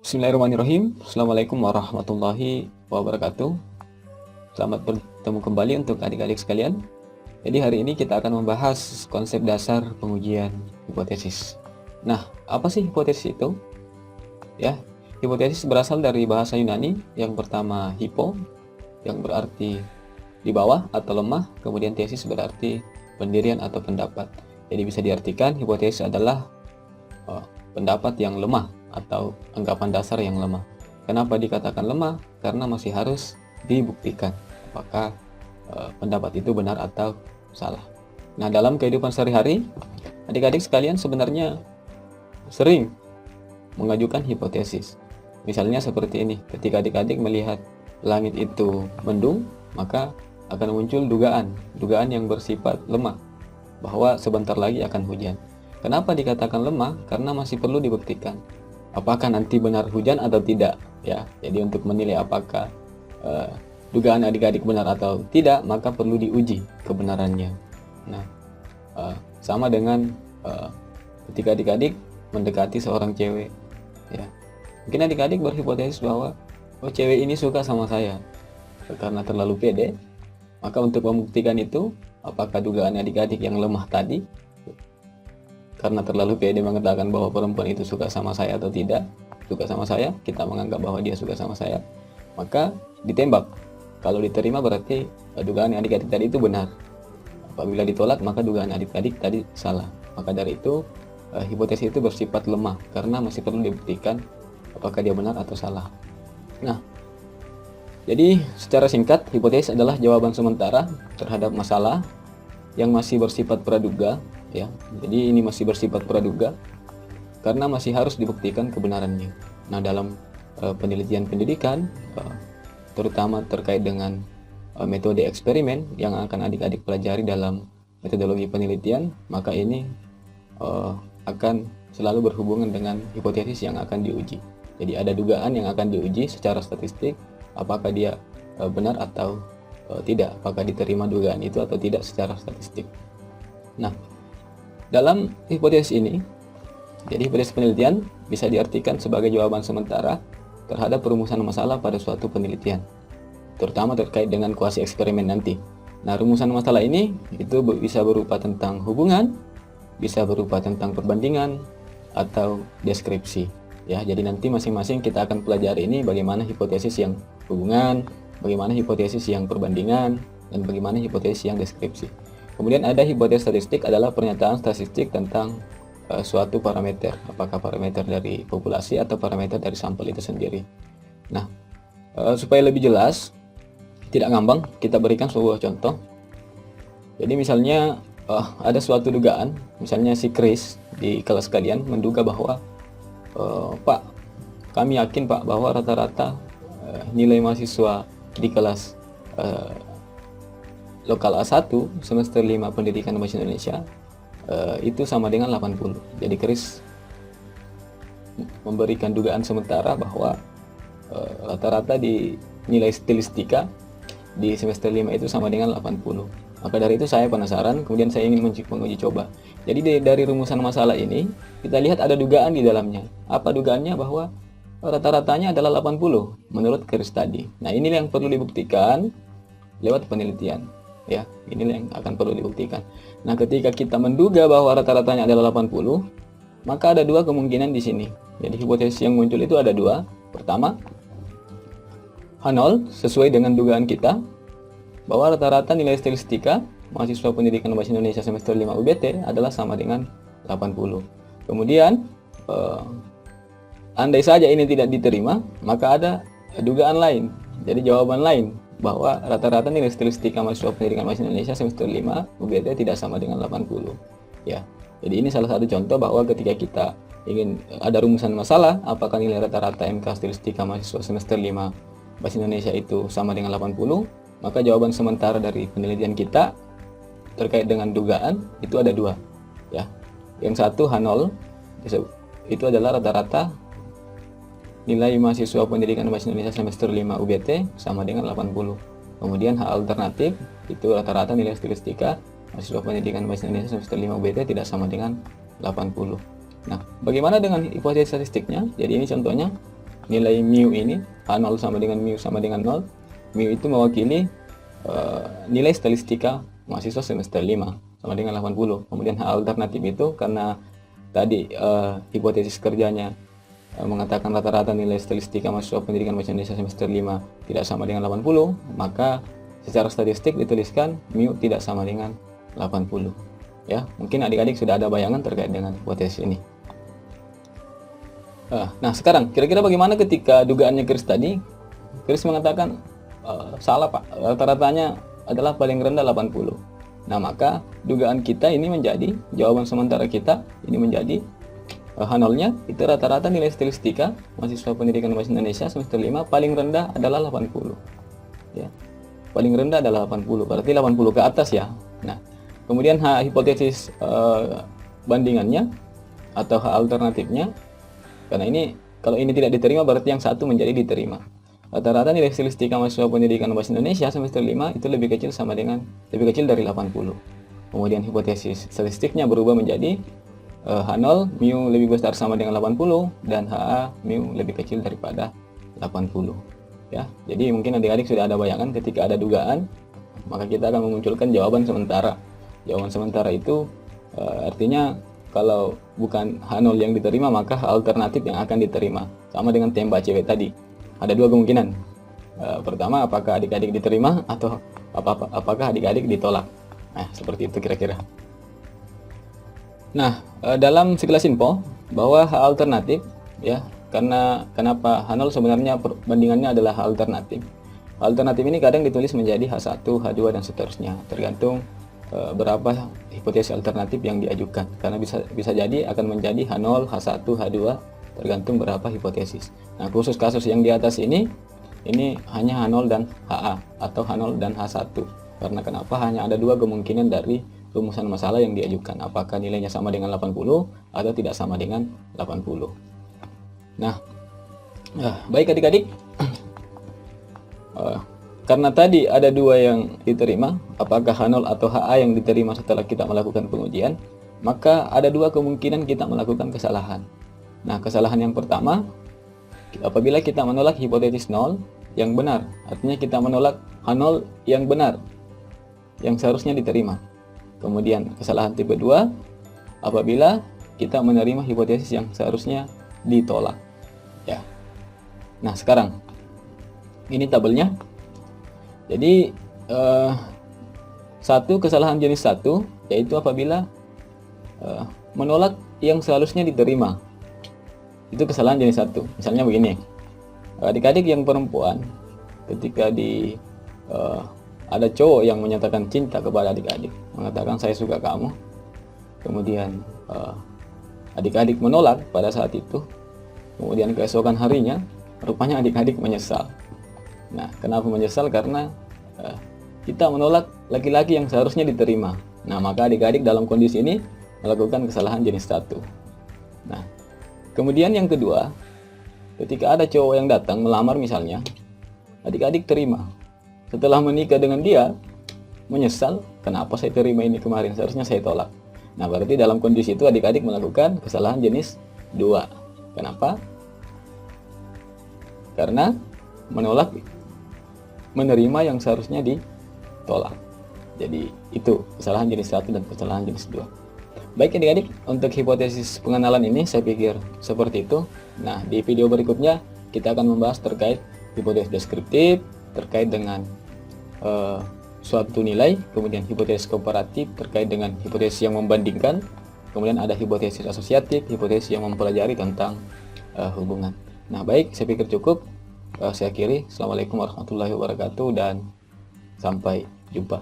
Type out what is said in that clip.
Bismillahirrahmanirrahim. Assalamualaikum warahmatullahi wabarakatuh. Selamat bertemu kembali untuk adik-adik sekalian. Jadi hari ini kita akan membahas konsep dasar pengujian hipotesis. Nah, apa sih hipotesis itu? Ya, hipotesis berasal dari bahasa Yunani yang pertama hypo, yang berarti di bawah atau lemah, kemudian tesis berarti pendirian atau pendapat. Jadi bisa diartikan hipotesis adalah pendapat yang lemah atau anggapan dasar yang lemah. Kenapa dikatakan lemah? Karena masih harus dibuktikan apakah pendapat itu benar atau salah. Nah, dalam kehidupan sehari-hari, adik-adik sekalian sebenarnya sering mengajukan hipotesis. Misalnya seperti ini, ketika adik-adik melihat langit itu mendung, maka akan muncul dugaan yang bersifat lemah bahwa sebentar lagi akan hujan. Kenapa dikatakan lemah? Karena masih perlu dibuktikan apakah nanti benar hujan atau tidak, ya. Jadi untuk menilai apakah dugaan adik-adik benar atau tidak, maka perlu diuji kebenarannya. Nah, sama dengan ketika adik-adik mendekati seorang cewek, ya. Mungkin adik-adik berhipotesis bahwa cewek ini suka sama saya. Karena terlalu pede, maka untuk membuktikan itu, apakah dugaan adik-adik yang lemah tadi karena terlalu pede mengatakan bahwa perempuan itu suka sama saya atau tidak suka sama saya, kita menganggap bahwa dia suka sama saya, maka ditembak. Kalau diterima berarti dugaan adik-adik tadi itu benar. Apabila ditolak, maka dugaan adik-adik tadi salah. Maka dari itu hipotesis itu bersifat lemah karena masih perlu dibuktikan apakah dia benar atau salah. Nah, jadi secara singkat, hipotesis adalah jawaban sementara terhadap masalah yang masih bersifat praduga, ya. Jadi ini masih bersifat praduga karena masih harus dibuktikan kebenarannya. Nah, dalam penelitian pendidikan, terutama terkait dengan metode eksperimen yang akan adik-adik pelajari dalam metodologi penelitian, maka ini akan selalu berhubungan dengan hipotesis yang akan diuji. Jadi ada dugaan yang akan diuji secara statistik, apakah dia benar atau tidak, apakah diterima dugaan itu atau tidak secara statistik. Nah, dalam hipotesis ini, jadi hipotesis penelitian bisa diartikan sebagai jawaban sementara terhadap perumusan masalah pada suatu penelitian, terutama terkait dengan kuasi eksperimen nanti. Nah, rumusan masalah ini itu bisa berupa tentang hubungan, bisa berupa tentang perbandingan, atau deskripsi. Ya, jadi nanti masing-masing kita akan pelajari ini bagaimana hipotesis yang hubungan, bagaimana hipotesis yang perbandingan, dan bagaimana hipotesis yang deskripsi. Kemudian ada hipotesis statistik, adalah pernyataan statistik tentang suatu parameter, apakah parameter dari populasi atau parameter dari sampel itu sendiri. Nah, supaya lebih jelas, tidak ngambang, kita berikan sebuah contoh. Jadi misalnya ada suatu dugaan, misalnya si Chris di kelas kalian menduga bahwa Pak, kami yakin Pak bahwa rata-rata nilai mahasiswa di kelas lokal A1 semester 5 pendidikan bahasa Indonesia itu sama dengan 80. Jadi Chris memberikan dugaan sementara bahwa rata-rata di nilai stilistika di semester 5 itu sama dengan 80. Maka dari itu saya penasaran, kemudian saya ingin menguji coba. Jadi dari rumusan masalah ini, kita lihat ada dugaan di dalamnya. Apa dugaannya? Bahwa rata-ratanya adalah 80 menurut Chris tadi. Nah, ini yang perlu dibuktikan lewat penelitian. Ya, ini yang akan perlu dibuktikan. Nah, ketika kita menduga bahwa rata-ratanya adalah 80, maka ada dua kemungkinan di sini. Jadi hipotesis yang muncul itu ada dua. Pertama, H0 sesuai dengan dugaan kita bahwa rata-rata nilai stilistika mahasiswa pendidikan bahasa Indonesia semester 5 UBT adalah sama dengan 80. Kemudian andai saja ini tidak diterima, maka ada dugaan lain. Jadi jawaban lain bahwa rata-rata nilai stilistika mahasiswa pendidikan bahasa Indonesia semester 5 UBT tidak sama dengan 80. Ya. Jadi ini salah satu contoh bahwa ketika kita ingin ada rumusan masalah, apakah nilai rata-rata MK stilistika mahasiswa semester 5 bahasa Indonesia itu sama dengan 80, maka jawaban sementara dari penelitian kita terkait dengan dugaan itu ada dua, ya. Yang satu H0 itu adalah rata-rata nilai mahasiswa pendidikan bahasa Indonesia semester 5 UBT sama dengan 80. Kemudian H alternatif itu rata-rata nilai stilistika mahasiswa pendidikan bahasa Indonesia semester 5 UBT tidak sama dengan 80. Nah, bagaimana dengan hipotesis statistiknya? Jadi ini contohnya, nilai mu ini, H0 sama dengan mu sama dengan 0. Mu itu mewakili nilai statistika mahasiswa semester 5 sama dengan 80. Kemudian H alternatif itu karena tadi hipotesis kerjanya mengatakan rata-rata nilai statistika mahasiswa pendidikan bahasa Indonesia semester 5 tidak sama dengan 80, maka secara statistik dituliskan mu tidak sama dengan 80. Ya, mungkin adik-adik sudah ada bayangan terkait dengan hipotesis ini. Nah, sekarang kira-kira bagaimana ketika dugaannya Chris tadi? Chris mengatakan salah Pak, rata-ratanya adalah paling rendah 80. Nah, maka dugaan kita ini menjadi, jawaban sementara kita ini menjadi H0-nya itu rata-rata nilai statistika mahasiswa pendidikan bahasa Indonesia semester 5 paling rendah adalah 80. Ya. Paling rendah adalah 80, berarti 80 ke atas ya. Nah, kemudian hipotesis bandingannya atau H alternatifnya, karena ini kalau ini tidak diterima berarti yang satu menjadi diterima. Rata-rata nilai statistika mahasiswa pendidikan bahasa Indonesia semester 5 itu lebih kecil dari 80. Kemudian hipotesis statistiknya berubah menjadi H0 mu lebih besar sama dengan 80 dan HA mu lebih kecil daripada 80. Ya, jadi mungkin adik-adik sudah ada bayangan ketika ada dugaan, maka kita akan memunculkan jawaban sementara. Jawaban sementara itu artinya kalau bukan H0 yang diterima, maka alternatif yang akan diterima. Sama dengan tembak cewek tadi. Ada dua kemungkinan. Pertama, apakah adik-adik diterima atau apakah adik-adik ditolak. Nah, seperti itu kira-kira. Nah, dalam sekilas info bahwa H alternatif ya, karena kenapa H0 sebenarnya perbandingannya adalah H alternatif. H alternatif ini kadang ditulis menjadi H1, H2 dan seterusnya, tergantung berapa hipotesis alternatif yang diajukan, karena bisa jadi akan menjadi H0, H1, H2 tergantung berapa hipotesis. Nah, khusus kasus yang di atas ini hanya H0 dan HA atau H0 dan H1. Karena kenapa? Hanya ada dua kemungkinan dari rumusan masalah yang diajukan, apakah nilainya sama dengan 80 atau tidak sama dengan 80. Nah, baik adik-adik, karena tadi ada dua yang diterima, apakah H0 atau HA yang diterima setelah kita melakukan pengujian, maka ada dua kemungkinan kita melakukan kesalahan. Nah, kesalahan yang pertama, apabila kita menolak hipotesis 0 yang benar, artinya kita menolak H0 yang benar, yang seharusnya diterima. Kemudian kesalahan tipe 2, apabila kita menerima hipotesis yang seharusnya ditolak. Ya. Nah, sekarang ini tabelnya. Jadi satu kesalahan jenis 1 yaitu apabila menolak yang seharusnya diterima. Itu kesalahan jenis 1. Misalnya begini, adik-adik yang perempuan ketika ada cowok yang menyatakan cinta kepada adik-adik, mengatakan saya suka kamu, kemudian adik-adik menolak pada saat itu, kemudian keesokan harinya rupanya adik-adik menyesal. Nah, kenapa menyesal? Karena kita menolak laki-laki yang seharusnya diterima. Nah, maka adik-adik dalam kondisi ini melakukan kesalahan jenis 1. Nah, kemudian yang kedua, ketika ada cowok yang datang melamar misalnya, adik-adik terima. Setelah menikah dengan dia, menyesal, kenapa saya terima ini kemarin, seharusnya saya tolak. Nah, berarti dalam kondisi itu adik-adik melakukan kesalahan jenis 2. Kenapa? Karena menolak menerima yang seharusnya ditolak. Jadi itu kesalahan jenis 1 dan kesalahan jenis 2. Baik adik-adik, untuk hipotesis pengenalan ini saya pikir seperti itu. Nah, di video berikutnya kita akan membahas terkait hipotesis deskriptif, terkait dengan suatu nilai, kemudian hipotesis komparatif terkait dengan hipotesis yang membandingkan, kemudian ada hipotesis asosiatif, hipotesis yang mempelajari tentang hubungan. Nah, baik, saya pikir cukup. Saya akhiri. Assalamualaikum warahmatullahi wabarakatuh dan sampai jumpa.